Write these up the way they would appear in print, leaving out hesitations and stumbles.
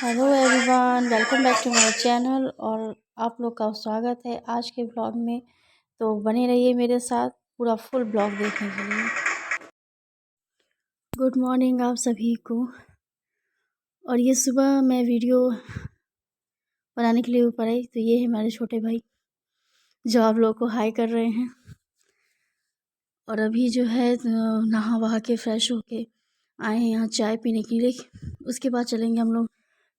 Hello everyone, welcome back to my channel. और आप लोग का स्वागत है आज के ब्लॉग में। तो बने रहिए मेरे साथ पूरा फुल ब्लॉग देखने के लिए। गुड मॉर्निंग आप सभी को। और ये सुबह मैं वीडियो बनाने के लिए ऊपर आई तो ये है हमारे छोटे भाई जो आप लोग को हाय कर रहे हैं। और अभी जो है नहा वहा के फ्रेश होके आए हैं यहाँ चाय पीने के लिए। उसके बाद चलेंगे हम लोग,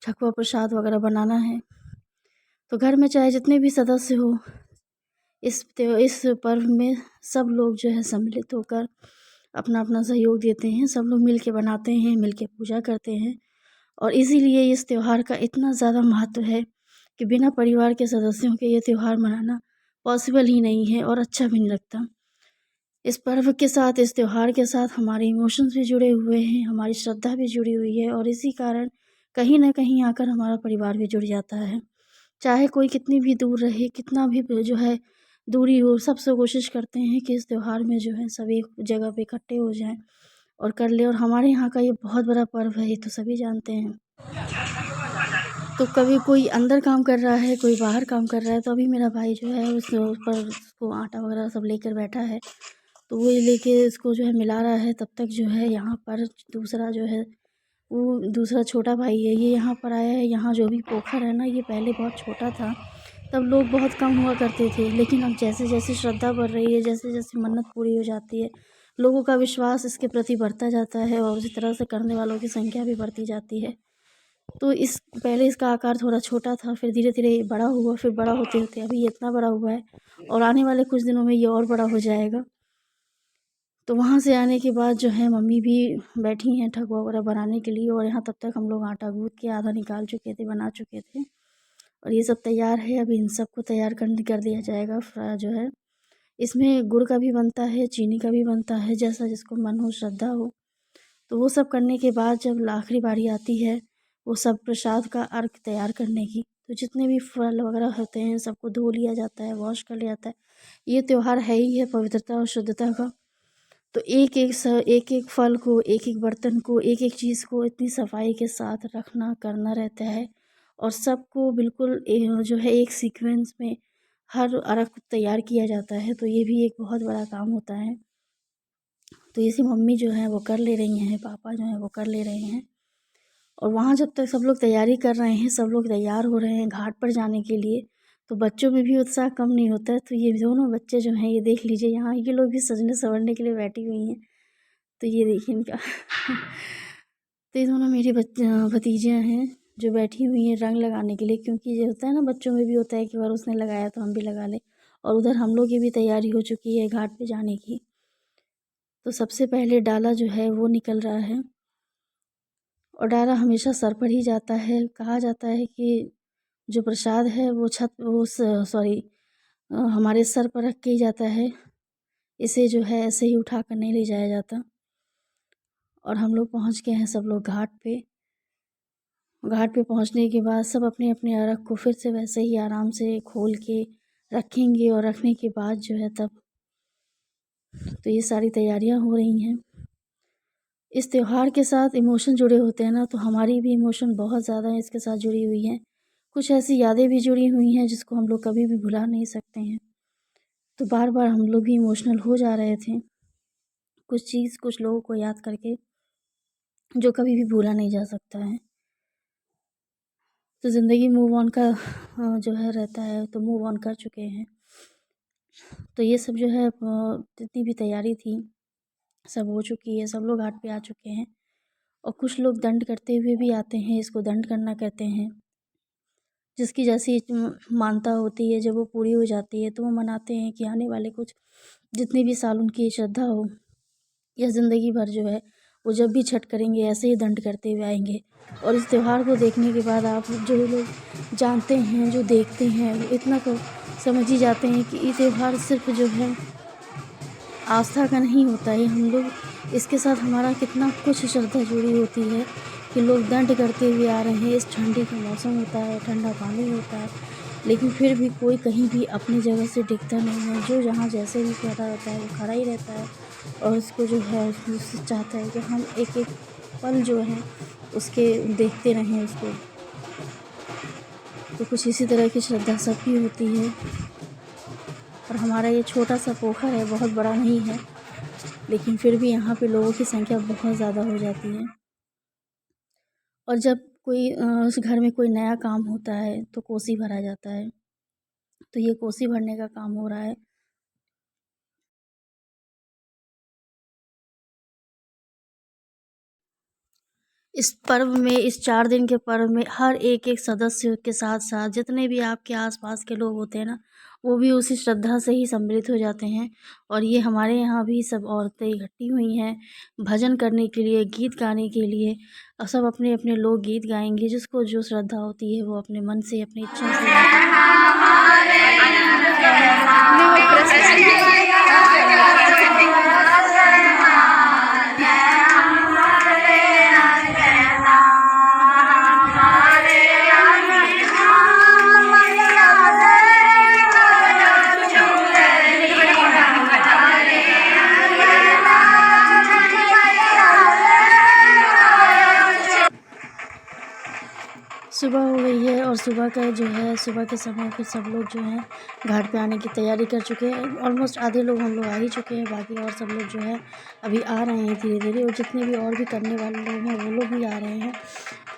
ठकुआ प्रसाद वगैरह बनाना है। तो घर में चाहे जितने भी सदस्य हो, इस पर्व में सब लोग जो है सम्मिलित होकर अपना अपना सहयोग देते हैं। सब लोग मिल के बनाते हैं, मिल के पूजा करते हैं। और इसीलिए इस त्यौहार का इतना ज़्यादा महत्व है कि बिना परिवार के सदस्यों के ये त्यौहार मनाना पॉसिबल ही नहीं है और अच्छा भी नहीं लगता। इस पर्व के साथ, इस त्यौहार के साथ हमारे इमोशंस भी जुड़े हुए हैं, हमारी श्रद्धा भी जुड़ी हुई है। और इसी कारण कहीं ना कहीं आकर हमारा परिवार भी जुड़ जाता है। चाहे कोई कितनी भी दूर रहे, कितना भी जो है दूरी हो, सबसे कोशिश करते हैं कि इस त्यौहार में जो है सभी जगह पे इकट्ठे हो जाएं और कर ले। और हमारे यहाँ का ये बहुत बड़ा पर्व है, ये तो सभी जानते हैं। तो कभी कोई अंदर काम कर रहा है, कोई बाहर काम कर रहा है, तो अभी मेरा भाई जो है उस पर उसको आटा वगैरह सब लेकर बैठा है। तो वो लेके इसको जो है मिला रहा है। तब तक जो है यहाँ पर दूसरा जो है वो दूसरा छोटा भाई है, ये यहाँ पर आया है। यहाँ जो भी पोखर है ना, ये पहले बहुत छोटा था, तब लोग बहुत कम हुआ करते थे। लेकिन अब जैसे जैसे श्रद्धा बढ़ रही है, जैसे जैसे मन्नत पूरी हो जाती है, लोगों का विश्वास इसके प्रति बढ़ता जाता है और उसी तरह से करने वालों की संख्या भी बढ़ती जाती है। तो इस पहले इसका आकार थोड़ा छोटा था, फिर धीरे धीरे बड़ा हुआ, फिर बड़ा होते होते अभी ये इतना बड़ा हुआ है और आने वाले कुछ दिनों में ये और बड़ा हो जाएगा। तो वहाँ से आने के बाद जो है मम्मी भी बैठी हैं ठकुआ वगैरह बनाने के लिए। और यहाँ तब तक हम लोग आटा गूँथ के आधा निकाल चुके थे, बना चुके थे। और ये सब तैयार है, अभी इन सबको तैयार कर दिया जाएगा। जो है इसमें गुड़ का भी बनता है, चीनी का भी बनता है, जैसा जिसको मन हो, श्रद्धा हो। तो वो सब करने के बाद जब आखिरी बारी आती है वो सब प्रसाद का अर्घ तैयार करने की, तो जितने भी फल वगैरह होते हैं सबको धो लिया जाता है, वॉश कर लिया जाता है। ये त्यौहार है ही है पवित्रता और शुद्धता का। तो एक एक फल को, एक एक बर्तन को, एक एक चीज़ को इतनी सफाई के साथ रखना करना रहता है। और सबको बिल्कुल जो है एक सीक्वेंस में हर अर्घ तैयार किया जाता है। तो ये भी एक बहुत बड़ा काम होता है। तो इसी मम्मी जो है वो कर ले रही हैं, पापा जो है वो कर ले रहे हैं। और वहाँ जब तक सब लोग तैयारी कर रहे हैं, सब लोग तैयार हो रहे हैं घाट पर जाने के लिए, तो बच्चों में भी उत्साह कम नहीं होता है। तो ये दोनों बच्चे जो हैं, ये देख लीजिए, यहाँ ये लोग भी सजने संवरने के लिए बैठी हुई हैं। तो ये देखिए इनका तो ये दोनों मेरी भतीजियाँ हैं जो बैठी हुई हैं रंग लगाने के लिए। क्योंकि ये होता है ना, बच्चों में भी होता है कि बार उसने लगाया तो हम भी लगा लें। और उधर हम लोग की भी तैयारी हो चुकी है घाट पे जाने की। तो सबसे पहले डाला जो है वो निकल रहा है। और डाला हमेशा सर पर ही जाता है। कहा जाता है कि जो प्रसाद है वो हमारे सर पर रख के ही जाता है। इसे जो है ऐसे ही उठा कर नहीं ले जाया जाता। और हम लोग पहुँच गए हैं सब लोग घाट पे। घाट पे पहुँचने के बाद सब अपने अपने अर्घ को फिर से वैसे ही आराम से खोल के रखेंगे। और रखने के बाद जो है तब तो ये सारी तैयारियां हो रही हैं। इस त्यौहार के साथ इमोशन जुड़े होते हैं ना, तो हमारी भी इमोशन बहुत ज़्यादा इसके साथ जुड़ी हुई हैं। कुछ ऐसी यादें भी जुड़ी हुई हैं जिसको हम लोग कभी भी भुला नहीं सकते हैं। तो बार बार हम लोग भी इमोशनल हो जा रहे थे कुछ लोगों को याद करके, जो कभी भी भूला नहीं जा सकता है। तो ज़िंदगी मूव ऑन का जो है रहता है, तो मूव ऑन कर चुके हैं। तो ये सब जो है जितनी भी तैयारी थी सब हो चुकी है, सब लोग घाट पे आ चुके हैं। और कुछ लोग दंड करते हुए भी आते हैं, इसको दंड करना कहते हैं। जिसकी जैसी मानता होती है, जब वो पूरी हो जाती है तो वो मनाते हैं कि आने वाले कुछ जितने भी साल उनकी श्रद्धा हो या ज़िंदगी भर जो है वो जब भी छठ करेंगे ऐसे ही दंड करते हुए आएंगे। और इस त्यौहार को देखने के बाद आप जो लोग जानते हैं, जो देखते हैं, वो इतना तो समझ ही जाते हैं कि ये त्यौहार सिर्फ जो है आस्था का नहीं होता है। हम लोग इसके साथ हमारा कितना कुछ श्रद्धा जुड़ी होती है कि लोग दंड करते हुए आ रहे हैं। इस ठंडी का मौसम होता है, ठंडा पानी होता है, लेकिन फिर भी कोई कहीं भी अपनी जगह से दिखता नहीं है। जो जहाँ जैसे भी खड़ा रहता है वो खड़ा ही रहता है। और उसको जो है उससे चाहता है कि हम एक एक पल जो है उसके देखते रहें उसको। तो कुछ इसी तरह की श्रद्धा सबकी होती है। और हमारा ये छोटा सा पोखर है, बहुत बड़ा नहीं है, लेकिन फिर भी यहाँ पे लोगों की संख्या बहुत ज़्यादा हो जाती है। और जब कोई उस घर में कोई नया काम होता है तो कोसी भरा जाता है, तो ये कोसी भरने का काम हो रहा है। इस पर्व में, इस 4 दिन के पर्व में हर एक सदस्य के साथ-साथ जितने भी आपके आस-पास के लोग होते हैं ना, वो भी उसी श्रद्धा से ही सम्मिलित हो जाते हैं। और ये हमारे यहाँ भी सब औरतें इकट्ठी हुई हैं भजन करने के लिए, गीत गाने के लिए। और सब अपने-अपने लोक गीत गाएँगे, जिसको जो श्रद्धा होती है वो अपने मन से, अपनी इच्छा से सुबह हो गई है और सुबह का जो है, सुबह के समय पे सब लोग जो हैं घाट पे आने की तैयारी कर चुके हैं। ऑलमोस्ट आधे लोग हम लोग आ ही चुके हैं, बाकी और सब लोग जो है अभी आ रहे हैं धीरे-धीरे। और जितने भी और भी करने वाले लोग हैं वो लोग भी आ रहे हैं।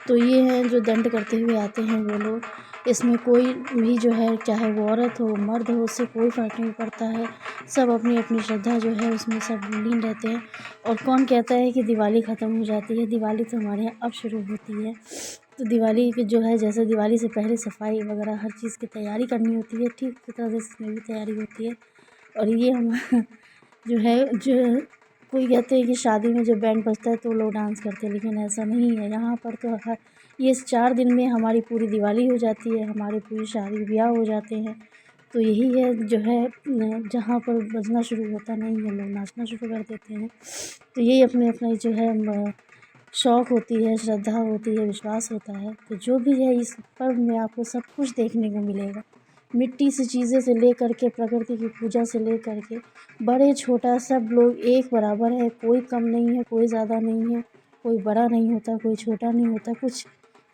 तो ये हैं जो दंड करते हुए आते हैं वो लोग। इसमें कोई भी जो है, चाहे वो औरत हो, मर्द हो, उससे कोई फ़र्क नहीं पड़ता है। सब अपनी-अपनी श्रद्धा जो है उसमें सब लीन रहते हैं। और कौन कहता है कि दिवाली ख़त्म हो जाती है? दिवाली तो हमारे यहाँ अब शुरू होती है। तो दिवाली की जो है, जैसे दिवाली से पहले सफाई वगैरह हर चीज़ की तैयारी करनी होती है, ठीक उसी तरह से इसमें भी तैयारी होती है। और ये हम जो है, जो कोई कहते हैं कि शादी में जब बैंड बजता है तो लोग डांस करते हैं, लेकिन ऐसा नहीं है। यहाँ पर तो हर ये इस 4 दिन में हमारी पूरी दिवाली हो जाती है, हमारी पूरी शादी ब्याह हो जाते हैं। तो यही है जो है, जहाँ पर बजना शुरू होता नहीं है, लोग नाचना शुरू कर देते हैं। तो यही अपने-अपने जो है शौक़ होती है, श्रद्धा होती है, विश्वास होता है। तो जो भी है, इस पर्व में आपको सब कुछ देखने को मिलेगा। मिट्टी से चीज़ें से लेकर के, प्रकृति की पूजा से लेकर के, बड़े छोटा सब लोग एक बराबर है, कोई कम नहीं है, कोई ज़्यादा नहीं है, कोई बड़ा नहीं होता, कोई छोटा नहीं होता, कुछ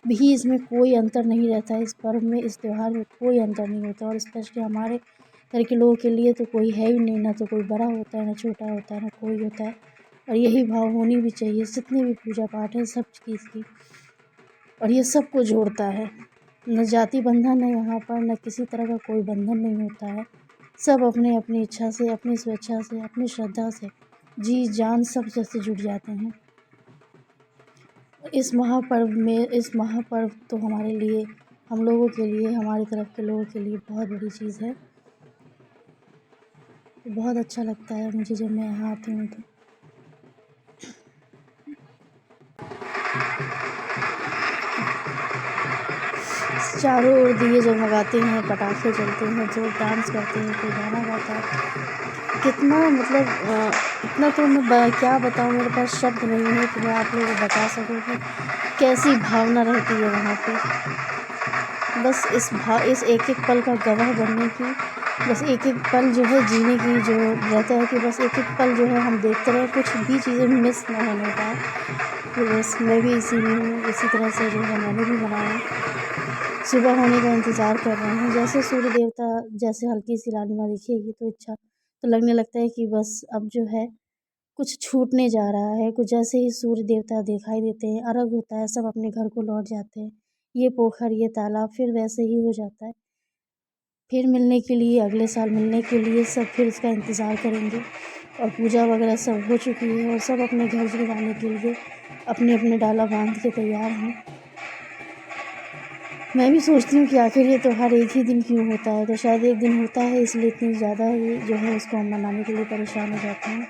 भी इसमें कोई अंतर नहीं रहता है। इस पर्व में, इस त्योहार में कोई अंतर नहीं होता। और स्पेशली हमारे घर के लोगों के लिए तो कोई है ही नहीं, ना तो कोई बड़ा होता है, ना छोटा होता है, ना कोई होता है। और यही भाव होनी भी चाहिए, जितने भी पूजा पाठ है सब चीज़ की। और ये सबको जोड़ता है, न जाति बंधन है यहाँ पर, न किसी तरह का कोई बंधन नहीं होता है। सब अपनी इच्छा से, अपनी स्वेच्छा से, अपनी श्रद्धा से जी जान सब जैसे जुट जाते हैं। इस महापर्व तो हमारे लिए, हम लोगों के लिए, हमारी तरफ के लोगों के लिए बहुत बड़ी चीज़ है। बहुत अच्छा लगता है मुझे जब मैं यहाँ आती हूँ तो। चारों ओर दिए जगमगाते हैं, पटाखे चलते हैं, जो डांस करते हैं, कोई गाना गाता है। कितना मतलब इतना तो मैं क्या बताऊँ, मेरे पास शब्द नहीं है कि मैं आप लोगों को बता सकूँ कि कैसी भावना रहती है वहाँ पे। बस इस एक-एक पल का गवाह बनने की, बस एक-एक पल जो है जीने की, जो रहता है कि बस एक-एक पल जो है हम देखते रहें, कुछ भी चीज़ें मिस ना होने पाए। तो बस मैं भी इसी में हूँ, इसी तरह से जो है मैंने भी बनाया। सुबह होने का इंतज़ार कर रहे हैं। जैसे सूर्य देवता, जैसे हल्की सी लालिमा दिखेगी तो लगने लगता है कि बस अब जो है कुछ छूटने जा रहा है। कुछ जैसे ही सूर्य देवता दिखाई देते हैं, अर्घ होता है, सब अपने घर को लौट जाते हैं। ये पोखर, ये तालाब फिर वैसे ही हो जाता है। फिर मिलने के लिए, अगले साल मिलने के लिए सब फिर इसका इंतज़ार करेंगे। और पूजा वगैरह सब हो चुकी है और सब अपने घर जाने के लिए अपने डाला बांध के तैयार हैं। मैं भी सोचती हूँ कि आखिर ये त्योहार एक ही दिन क्यों होता है, तो शायद एक दिन होता है इसलिए इतनी ज़्यादा ही जो है उसको हम मनाने के लिए परेशान हो जाते हैं।